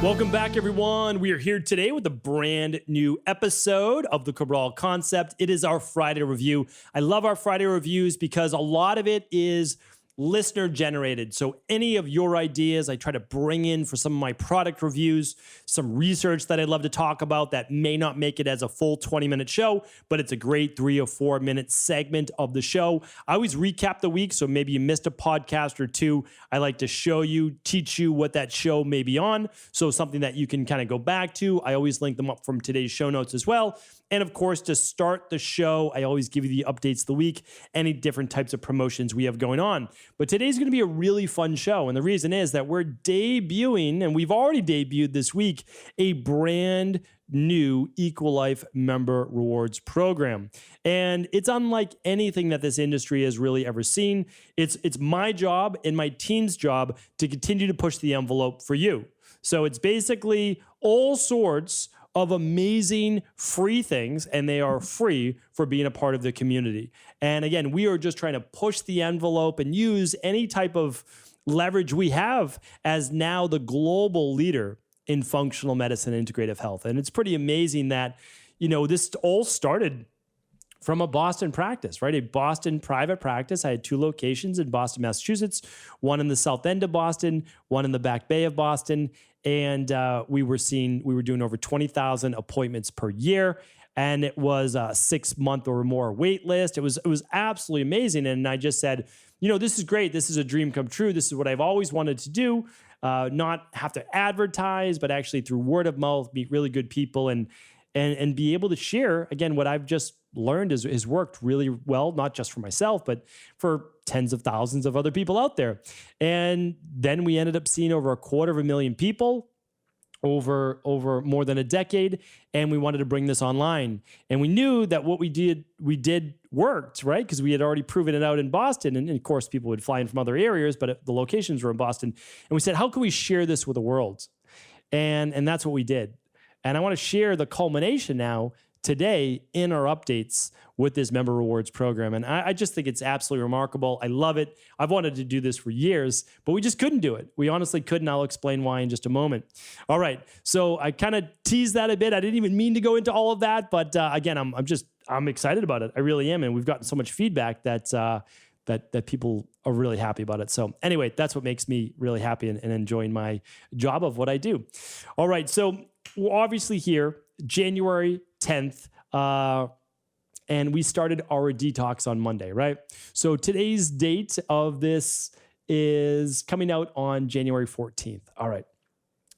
Welcome back, everyone. We are here today with a brand new episode of the Cabral Concept. It is our Friday review. I love our Friday reviews because a lot of it is listener generated. So any of your ideas, I try to bring in for some of my product reviews, some research that I'd love to talk about that may not make it as a full 20-minute show, but it's a great 3 or 4 minute segment of the show. I always recap the week, so maybe you missed a podcast or two. I like to show you, teach you what that show may be on, so something that you can kind of go back to. I always link them up from today's show notes as well. And of course, to start the show, I always give you the updates of the week, any different types of promotions we have going on. But today's going to be a really fun show. And the reason is that we're debuting, and we've already debuted this week, a brand new Equalife member rewards program. And it's unlike anything that this industry has really ever seen. It's my job and my team's job to continue to push the envelope for you. So it's basically all sorts of amazing free things, and they are free for being a part of the community. And again, we are just trying to push the envelope and use any type of leverage we have as now the global leader in functional medicine and integrative health. And it's pretty amazing that, this all started from a Boston practice, right? A Boston private practice. I had 2 locations in Boston, Massachusetts, one in the south end of Boston, one in the back bay of Boston. And we were doing over 20,000 appointments per year. And it was a 6-month or more wait list. It was absolutely amazing. And I just said, this is great. This is a dream come true. This is what I've always wanted to do. Not have to advertise, but actually through word of mouth, meet really good people and be able to share, again, what I've just learned has worked really well, not just for myself, but for tens of thousands of other people out there. And then we ended up seeing over 250,000 people over more than a decade. And we wanted to bring this online. And we knew that what we did worked, right? Because we had already proven it out in Boston. And of course, people would fly in from other areas, but the locations were in Boston. And we said, how can we share this with the world? And that's what we did. And I want to share the culmination now today in our updates with this member rewards program. And I just think it's absolutely remarkable. I love it. I've wanted to do this for years, but we just couldn't do it. We honestly couldn't. I'll explain why in just a moment. All right. So I kind of teased that a bit. I didn't even mean to go into all of that, but again, I'm excited about it. I really am. And we've gotten so much feedback that people are really happy about it. So anyway, that's what makes me really happy and enjoying my job of what I do. All right. So we're obviously here, January 10th, and we started our detox on Monday, right? So today's date of this is coming out on January 14th. All right.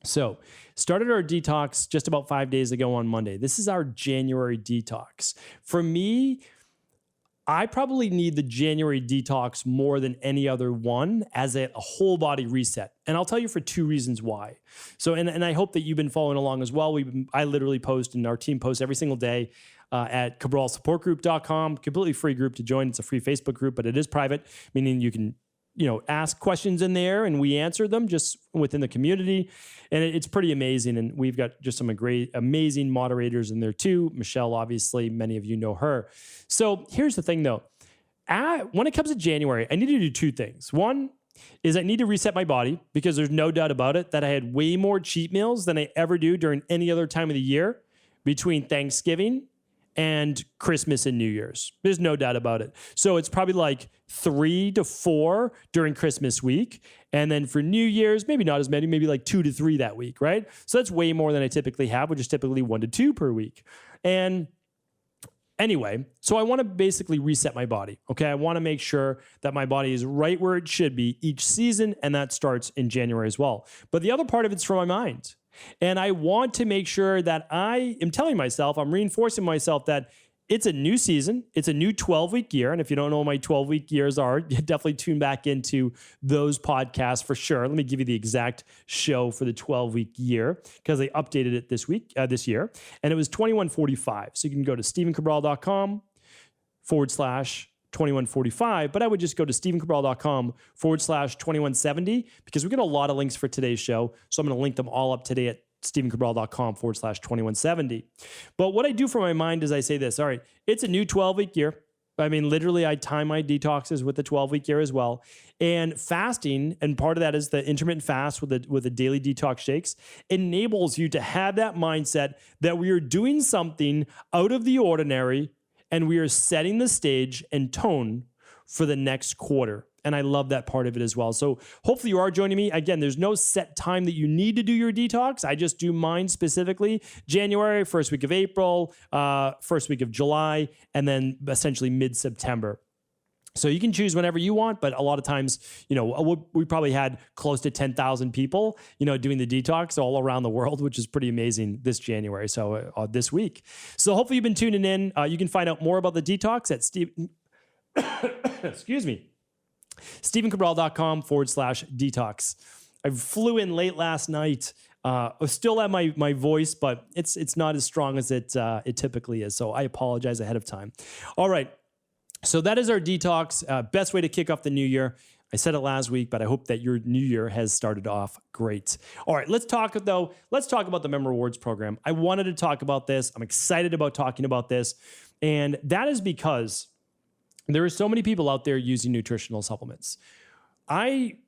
So started our detox just about 5 days ago on Monday. This is our January detox. For me, I probably need the January detox more than any other one as a whole body reset. And I'll tell you for 2 reasons why. So, and I hope that you've been following along as well. I literally post, and our team posts every single day at cabralsupportgroup.com, completely free group to join. It's a free Facebook group, but it is private, meaning you can ask questions in there and we answer them just within the community. And it's pretty amazing. And we've got just some great, amazing moderators in there too. Michelle, obviously, many of you know her. So here's the thing though. When it comes to January, I need to do 2 things. One is I need to reset my body because there's no doubt about it that I had way more cheat meals than I ever do during any other time of the year between Thanksgiving and Christmas and New Year's. There's no doubt about it. So it's probably like 3 to 4 during Christmas week. And then for New Year's, maybe not as many, maybe like 2 to 3 that week, right? So that's way more than I typically have, which is typically 1 to 2 per week. And anyway, so I want to basically reset my body, okay? I want to make sure that my body is right where it should be each season, and that starts in January as well. But the other part of it's from my mind. And I want to make sure that I am telling myself, I'm reinforcing myself that it's a new season. It's a new 12-week year. And if you don't know what my 12-week years are, you definitely tune back into those podcasts for sure. Let me give you the exact show for the 12-week year because they updated it this year. And it was 2145. So you can go to stephencabral.com/2145, but I would just go to stephencabral.com/2170 because we get a lot of links for today's show. So I'm going to link them all up today at stephencabral.com/2170. But what I do for my mind is I say this, all right, it's a new 12-week year. I mean, literally, I time my detoxes with the 12-week year as well. And fasting, and part of that is the intermittent fast with the daily detox shakes, enables you to have that mindset that we are doing something out of the ordinary and we are setting the stage and tone for the next quarter. And I love that part of it as well. So hopefully you are joining me. Again, there's no set time that you need to do your detox. I just do mine specifically January, first week of April, first week of July, and then essentially mid-September. So you can choose whenever you want, but a lot of times, we probably had close to 10,000 people, doing the detox all around the world, which is pretty amazing this January. So this week. So hopefully you've been tuning in. You can find out more about the detox at excuse me, StephenCabral.com/detox. I flew in late last night. I still have my voice, but it's not as strong as it typically is. So I apologize ahead of time. All right. So that is our detox. Best way to kick off the new year. I said it last week, but I hope that your new year has started off great. All right, let's talk about the Member Rewards program. I wanted to talk about this. I'm excited about talking about this. And that is because there are so many people out there using nutritional supplements. I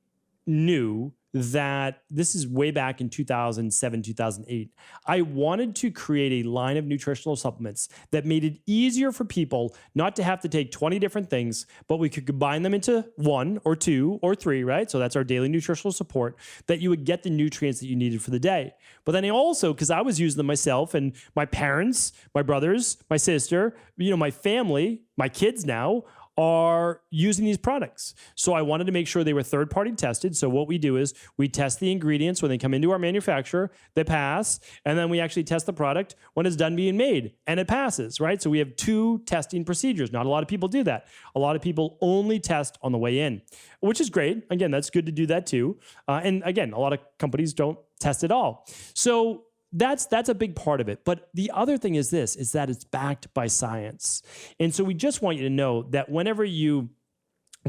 knew that this is way back in 2007, 2008. I wanted to create a line of nutritional supplements that made it easier for people not to have to take 20 different things, but we could combine them into 1 or 2 or 3, right? So that's our daily nutritional support, that you would get the nutrients that you needed for the day. But then I also, because I was using them myself and my parents, my brothers, my sister, my family, my kids now, are using these products. So I wanted to make sure they were third-party tested. So what we do is we test the ingredients when they come into our manufacturer, they pass, and then we actually test the product when it's done being made, and it passes, right? So we have 2 testing procedures. Not a lot of people do that. A lot of people only test on the way in, which is great. Again, that's good to do that too. And again, a lot of companies don't test at all. So that's a big part of it. But the other thing is that it's backed by science. And so we just want you to know that whenever you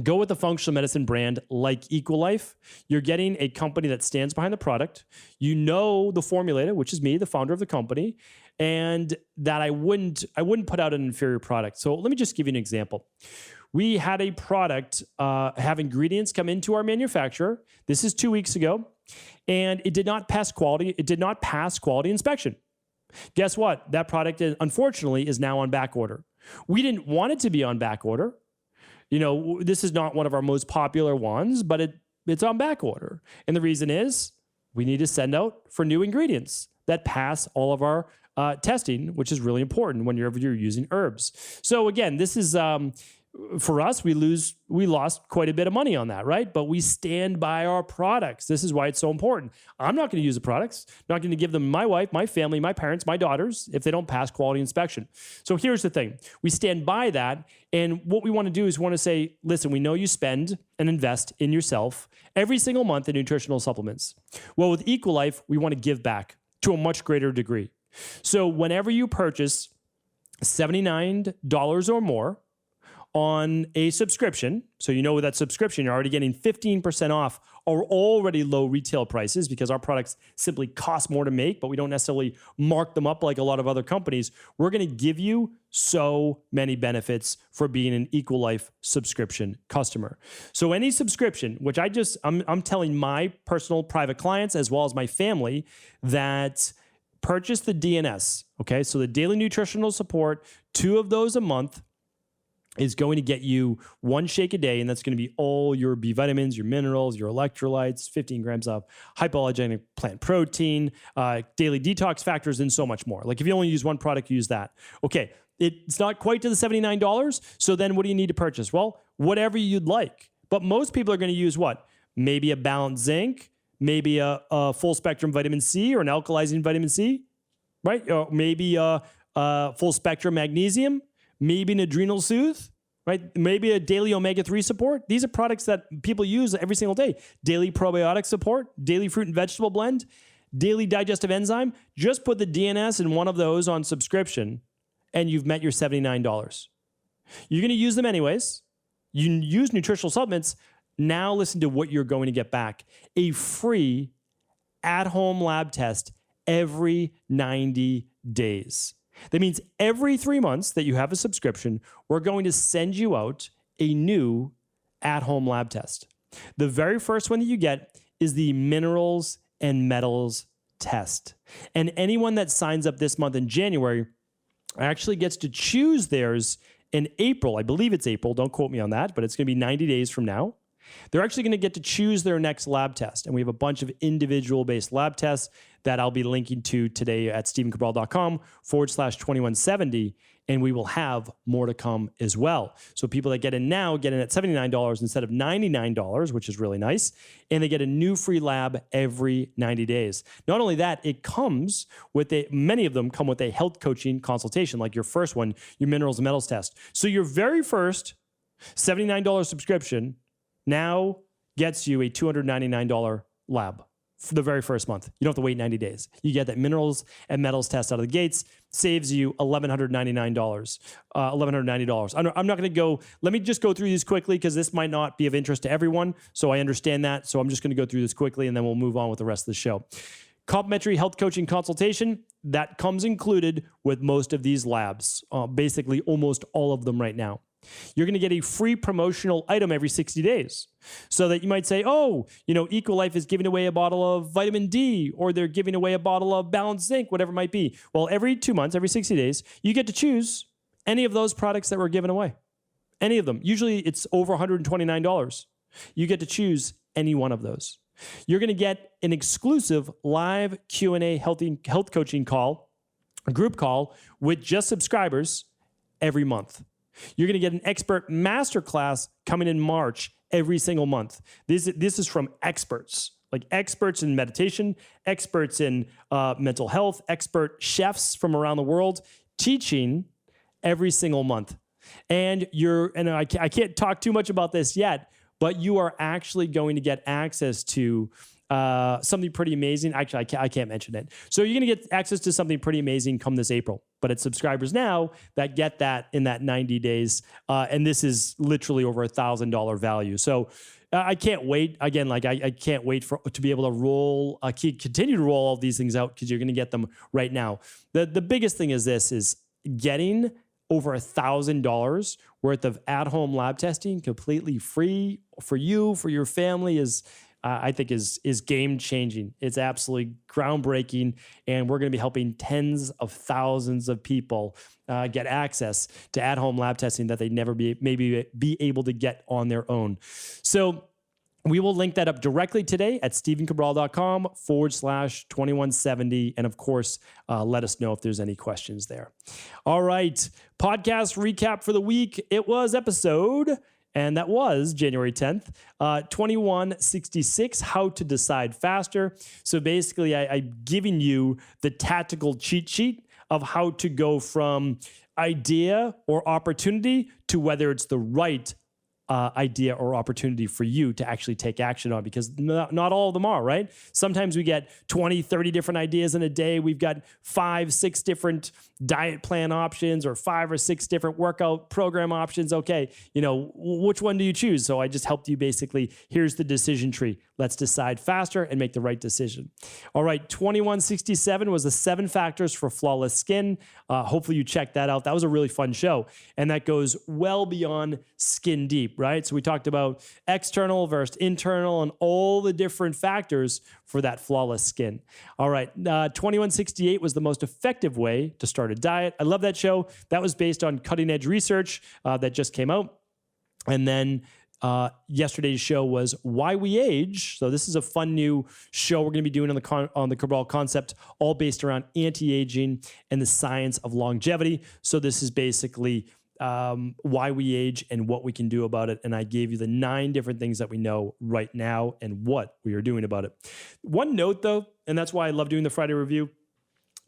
go with a functional medicine brand like Equilife, you're getting a company that stands behind the product. You know the formulator, which is me, the founder of the company, and that I wouldn't put out an inferior product. So let me just give you an example. We had a product have ingredients come into our manufacturer. This is 2 weeks ago. And it did not pass quality. It did not pass quality inspection. Guess what? That product, unfortunately, is now on back order. We didn't want it to be on back order. This is not one of our most popular ones, but it's on back order. And the reason is we need to send out for new ingredients that pass all of our testing, which is really important whenever you're using herbs. So again, this is for us, we lost quite a bit of money on that, right? But we stand by our products. This is why it's so important. I'm not going to use the products, not going to give them to my wife, my family, my parents, my daughters, if they don't pass quality inspection. So here's the thing. We stand by that. And what we want to do is we want to say, listen, we know you spend and invest in yourself every single month in nutritional supplements. Well, with Equilife, we want to give back to a much greater degree. So whenever you purchase $79 or more, on a subscription, so with that subscription, you're already getting 15% off our already low retail prices because our products simply cost more to make, but we don't necessarily mark them up like a lot of other companies. We're going to give you so many benefits for being an Equilife subscription customer. So any subscription, which I'm telling my personal private clients as well as my family that purchase the DNS, okay? So the daily nutritional support, 2 of those a month, is going to get you 1 shake a day, and that's going to be all your B vitamins, your minerals, your electrolytes, 15 grams of hypoallergenic plant protein, daily detox factors, and so much more. Like if you only use one product, use that. Okay, it's not quite to the $79, so then what do you need to purchase? Well, whatever you'd like. But most people are going to use what? Maybe a balanced zinc, maybe a full spectrum vitamin C or an alkalizing vitamin C, right? Or maybe a full spectrum magnesium, maybe an adrenal soothe, right? Maybe a daily omega-3 support. These are products that people use every single day. Daily probiotic support, daily fruit and vegetable blend, daily digestive enzyme. Just put the DNS in one of those on subscription and you've met your $79. You're going to use them anyways. You use nutritional supplements. Now listen to what you're going to get back. A free at-home lab test every 90 days. That means every 3 months that you have a subscription, we're going to send you out a new at-home lab test. The very first one that you get is the minerals and metals test. And anyone that signs up this month in January actually gets to choose theirs in April. I believe it's April. Don't quote me on that, but it's going to be 90 days from now. They're actually going to get to choose their next lab test. And we have a bunch of individual-based lab tests that I'll be linking to today at stephencabral.com/2170. And we will have more to come as well. So people that get in now get in at $79 instead of $99, which is really nice. And they get a new free lab every 90 days. Not only that, it comes with many of them come with a health coaching consultation, like your first one, your minerals and metals test. So your very first $79 subscription now gets you a $299 lab for the very first month. You don't have to wait 90 days. You get that minerals and metals test out of the gates, saves you $1,199, $1,190. I'm not going to go, let me just go through these quickly because this might not be of interest to everyone. So I understand that. So I'm just going to go through this quickly and then we'll move on with the rest of the show. Complimentary health coaching consultation, that comes included with most of these labs, basically almost all of them right now. You're going to get a free promotional item every 60 days. So that you might say, oh, Equalife is giving away a bottle of vitamin D, or they're giving away a bottle of balanced zinc, whatever it might be. Well, every 2 months, every 60 days, you get to choose any of those products that were given away. Any of them. Usually it's over $129. You get to choose any one of those. You're going to get an exclusive live Q&A health coaching call, a group call with just subscribers every month. You're going to get an expert masterclass coming in March every single month. This is from experts, like experts in meditation, experts in mental health, expert chefs from around the world teaching every single month. And I can't talk too much about this yet, but you are actually going to get access to something pretty amazing. Actually, I can't mention it. So you're going to get access to something pretty amazing come this April. But it's subscribers now that get that in that 90 days. And this is literally over $1,000 value. So I can't wait. Again, I can't wait to be able to continue to roll all these things out because you're going to get them right now. The biggest thing is getting over $1,000 worth of at-home lab testing completely free for you, for your family I think is game changing. It's absolutely groundbreaking, and we're going to be helping tens of thousands of people get access to at-home lab testing that they never be able to get on their own. So we will link that up directly today at stephencabral.com/2170. And of course, let us know if there's any questions there. All right. Podcast recap for the week. It was and that was January 10th, 2166, How to Decide Faster. So basically, I'm giving you the tactical cheat sheet of how to go from idea or opportunity to whether it's the right idea or opportunity for you to actually take action on, because not all of them are, right? Sometimes we get 20, 30 different ideas in a day. We've got 5, 6 different diet plan options or 5 or 6 different workout program options. Okay, which one do you choose? So I just helped you basically, here's the decision tree. Let's decide faster and make the right decision. All right, 2167 was the 7 factors for flawless skin. Hopefully you checked that out. That was a really fun show. And that goes well beyond skin deep, right? So we talked about external versus internal and all the different factors for that flawless skin. All right, 2168 was the most effective way to start a diet. I love that show. That was based on cutting edge research that just came out. And then yesterday's show was Why We Age. So this is a fun new show we're going to be doing on the Cabral Concept, all based around anti-aging and the science of longevity. So this is basically why we age and what we can do about it. And I gave you the 9 different things that we know right now and what we are doing about it. One note though, and that's why I love doing the Friday review,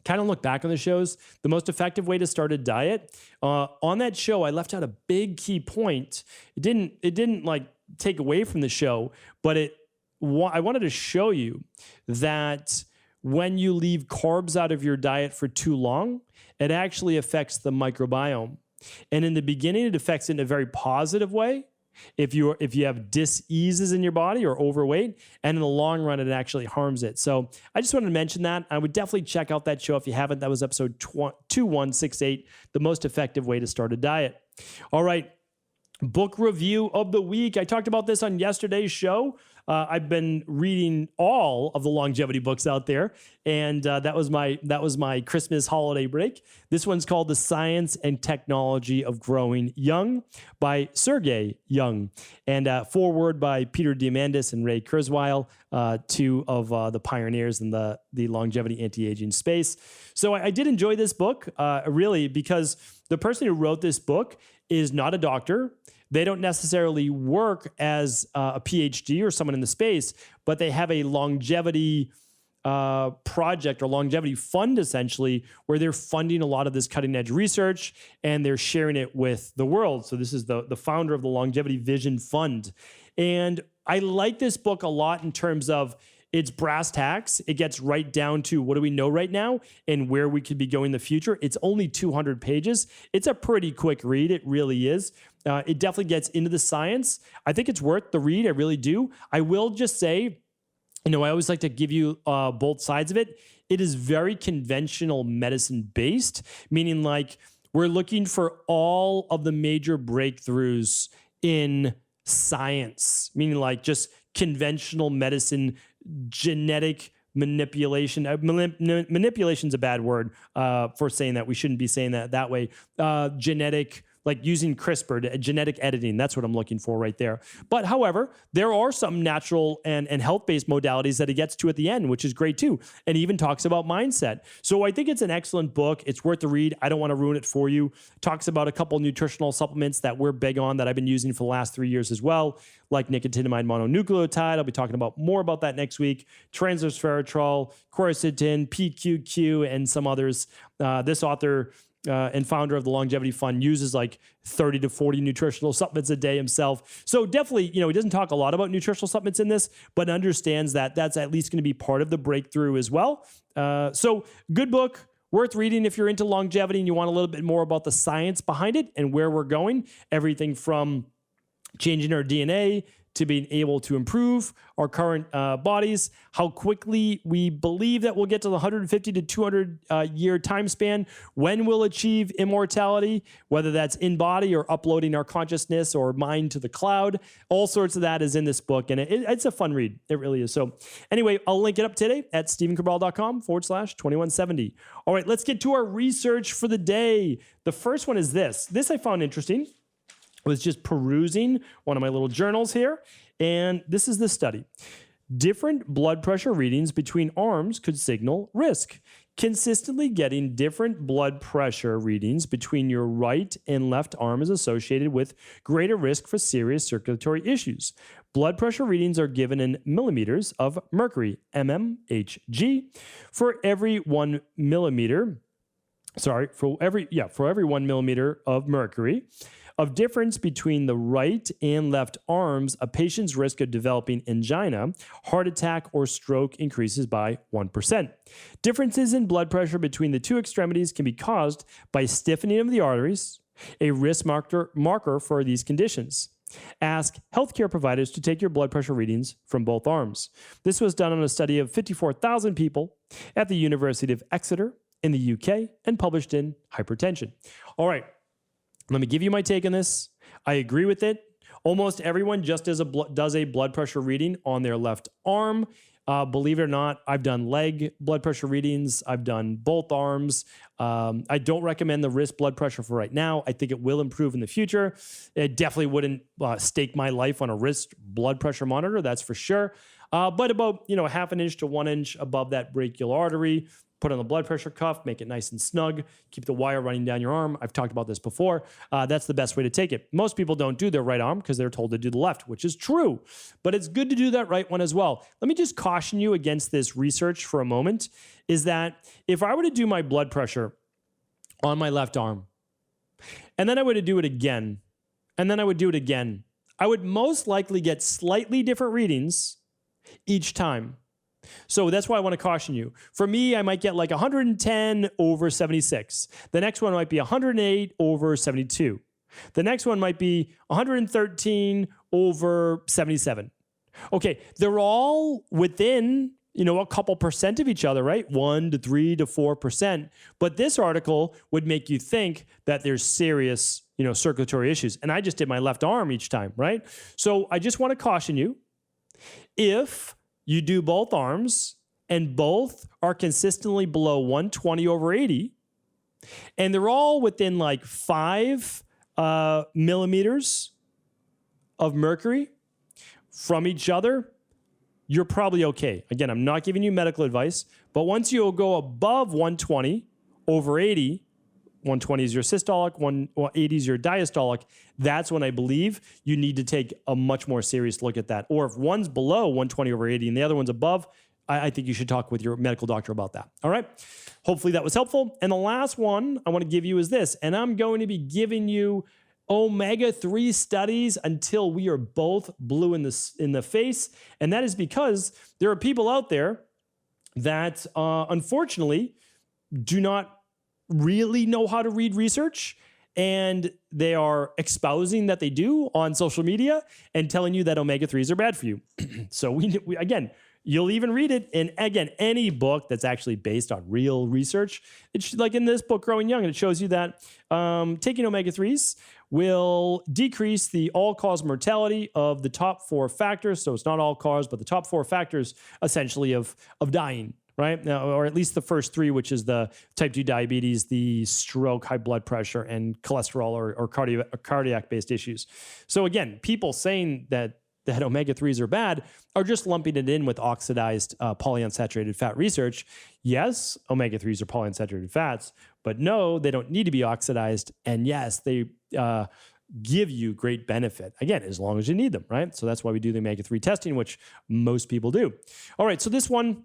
kind of look back on the shows, the most effective way to start a diet. On that show, I left out a big key point. It didn't like take away from the show, but I wanted to show you that when you leave carbs out of your diet for too long, it actually affects the microbiome. And in the beginning, it affects it in a very positive way. if you have diseases in your body or overweight, and in the long run, it actually harms it. So I just wanted to mention that. I would definitely check out that show if you haven't. That was episode 2168, The Most Effective Way to Start a Diet. All right, book review of the week. I talked about this on yesterday's show. I've been reading all of the longevity books out there, and that was my Christmas holiday break. This one's called The Science and Technology of Growing Young by Sergey Young, and foreword by Peter Diamandis and Ray Kurzweil, two of the pioneers in the longevity anti-aging space. So I did enjoy this book, really, because the person who wrote this book is not a doctor. They don't necessarily work as a PhD or someone in the space, but they have a longevity project or longevity fund, essentially, where they're funding a lot of this cutting edge research and they're sharing it with the world. So this is the founder of the Longevity Vision Fund. And I like this book a lot in terms of it's brass tacks. It gets right down to what do we know right now and where we could be going in the future. It's only 200 pages. It's a pretty quick read. It really is. It definitely gets into the science. I think it's worth the read. I really do. I will just say, I always like to give you both sides of it. It is very conventional medicine based, meaning like we're looking for all of the major breakthroughs in science, meaning like just conventional medicine, genetic manipulation. Manipulation's a bad word for saying that. We shouldn't be saying that way. Genetic, like using CRISPR, genetic editing. That's what I'm looking for right there. But however, there are some natural and health-based modalities that it gets to at the end, which is great too. And even talks about mindset. So I think it's an excellent book. It's worth the read. I don't want to ruin it for you. Talks about a couple nutritional supplements that we're big on that I've been using for the last 3 years as well, like nicotinamide mononucleotide. I'll be talking about more about that next week. Transresveratrol, quercetin, PQQ, and some others. This author and founder of the Longevity Fund uses like 30 to 40 nutritional supplements a day himself. So definitely, he doesn't talk a lot about nutritional supplements in this, but understands that that's at least going to be part of the breakthrough as well. So good book, worth reading if you're into longevity and you want a little bit more about the science behind it and where we're going. Everything from changing our DNA to being able to improve our current bodies, how quickly we believe that we'll get to the 150 to 200 year time span, when we'll achieve immortality, whether that's in body or uploading our consciousness or mind to the cloud. All sorts of that is in this book, and it's a fun read. It really is. So anyway, I'll link it up today at stephencabral.com/2170. All right, let's get to our research for the day. The first one is this. This I found interesting. I was just perusing one of my little journals here, and this is the study. Different blood pressure readings between arms could signal risk. Consistently getting different blood pressure readings between your right and left arm is associated with greater risk for serious circulatory issues. Blood pressure readings are given in millimeters of mercury, mmHg, for every 1 millimeter. For every 1 millimeter of mercury of difference between the right and left arms, a patient's risk of developing angina, heart attack, or stroke increases by 1%. Differences in blood pressure between the two extremities can be caused by stiffening of the arteries, a risk marker for these conditions. Ask healthcare providers to take your blood pressure readings from both arms. This was done on a study of 54,000 people at the University of Exeter in the UK and published in Hypertension. All right. Let me give you my take on this. I agree with it. Almost everyone just does a blood pressure reading on their left arm. Believe it or not, I've done leg blood pressure readings. I've done both arms. I don't recommend the wrist blood pressure for right now. I think it will improve in the future. It definitely wouldn't stake my life on a wrist blood pressure monitor, that's for sure. But about half an inch to 1 inch above that brachial artery. Put on the blood pressure cuff, make it nice and snug, keep the wire running down your arm. I've talked about this before. That's the best way to take it. Most people don't do their right arm because they're told to do the left, which is true, but it's good to do that right one as well. Let me just caution you against this research for a moment, is that if I were to do my blood pressure on my left arm, and then I were to do it again, and then I would do it again, I would most likely get slightly different readings each time. So that's why I want to caution you. For me, I might get like 110 over 76. The next one might be 108 over 72. The next one might be 113 over 77. Okay, they're all within, a couple percent of each other, right? 1 to 3 to 4%. But this article would make you think that there's serious, circulatory issues. And I just did my left arm each time, right? So I just want to caution you, if you do both arms and both are consistently below 120 over 80, and they're all within like 5 millimeters of mercury from each other, you're probably okay. Again, I'm not giving you medical advice, but once you go above 120 over 80, 120 is your systolic, 180 is your diastolic, that's when I believe you need to take a much more serious look at that. Or if one's below 120 over 80 and the other one's above, I think you should talk with your medical doctor about that. All right. Hopefully that was helpful. And the last one I want to give you is this, and I'm going to be giving you omega-3 studies until we are both blue in the face. And that is because there are people out there that unfortunately do not really know how to read research, and they are espousing that they do on social media and telling you that omega-3s are bad for you. So we again, you'll even read it in, again, any book that's actually based on real research. It's like in this book, Growing Young, and it shows you that taking omega-3s will decrease the all-cause mortality of the top 4 factors. So it's not all cause, but the top 4 factors essentially of dying, right? Now, or at least the first 3, which is the type 2 diabetes, the stroke, high blood pressure, and cholesterol or cardiac-based issues. So again, people saying that omega-3s are bad are just lumping it in with oxidized polyunsaturated fat research. Yes, omega-3s are polyunsaturated fats, but no, they don't need to be oxidized. And yes, they give you great benefit. Again, as long as you need them, right? So that's why we do the omega-3 testing, which most people do. All right, so this one,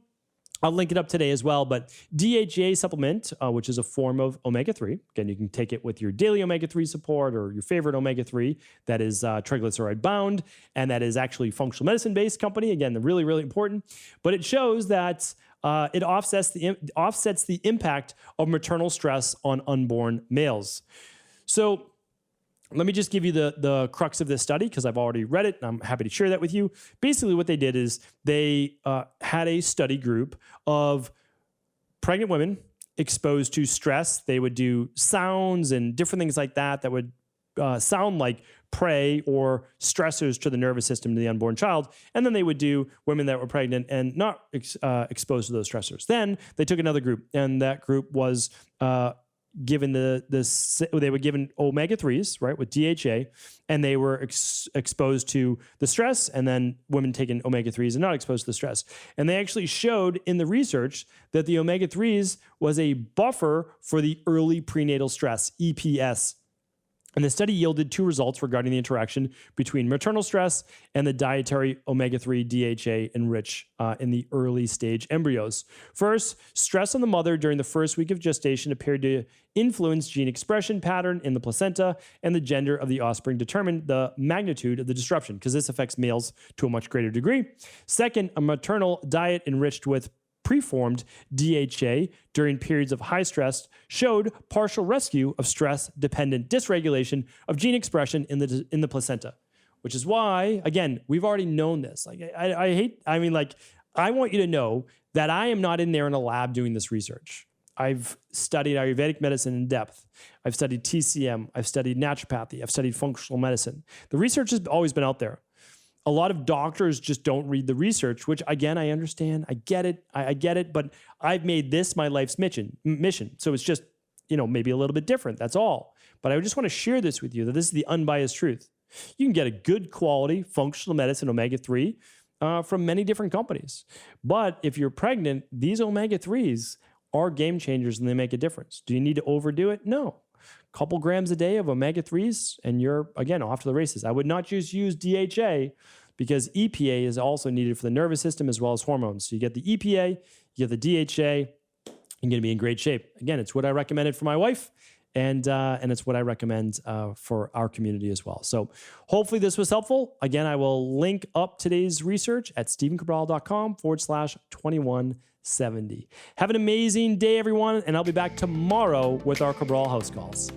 I'll link it up today as well, but Dha supplement, which is a form of omega-3. Again, you can take it with your daily omega-3 support or your favorite omega-3 that is triglyceride bound, and that is actually functional medicine-based company. Again, they're really, really important. But it shows that it offsets the impact of maternal stress on unborn males. So let me just give you the crux of this study because I've already read it and I'm happy to share that with you. Basically, what they did is they had a study group of pregnant women exposed to stress. They would do sounds and different things like that that would sound like prey or stressors to the nervous system to the unborn child. And then they would do women that were pregnant and not exposed to those stressors. Then they took another group, and that group was given they were given omega-3s, right, with DHA, and they were exposed to the stress, and then women taking omega-3s and not exposed to the stress. And they actually showed in the research that the omega-3s was a buffer for the early prenatal stress, EPS. And the study yielded 2 results regarding the interaction between maternal stress and the dietary omega-3 DHA enriched in the early stage embryos. First, stress on the mother during the first week of gestation appeared to influence gene expression pattern in the placenta, and the gender of the offspring determined the magnitude of the disruption, because this affects males to a much greater degree. Second, a maternal diet enriched with preformed DHA during periods of high stress showed partial rescue of stress-dependent dysregulation of gene expression in the placenta, which is why, again, we've already known this. Like, I want you to know that I am not in there in a lab doing this research. I've studied Ayurvedic medicine in depth. I've studied TCM. I've studied naturopathy. I've studied functional medicine. The research has always been out there. A lot of doctors just don't read the research, which, again, I understand. I get it. I get it. But I've made this my life's mission. So it's just, maybe a little bit different. That's all. But I just want to share this with you, that this is the unbiased truth. You can get a good quality functional medicine omega-3 from many different companies. But if you're pregnant, these omega-3s are game changers and they make a difference. Do you need to overdo it? No. Couple grams a day of omega-3s and you're, again, off to the races. I would not just use DHA because EPA is also needed for the nervous system as well as hormones. So you get the EPA, you get the DHA, you're going to be in great shape. Again, it's what I recommended for my wife, and it's what I recommend for our community as well. So hopefully this was helpful. Again, I will link up today's research at stephencabral.com/2170. Have an amazing day, everyone, and I'll be back tomorrow with our Cabral House Calls.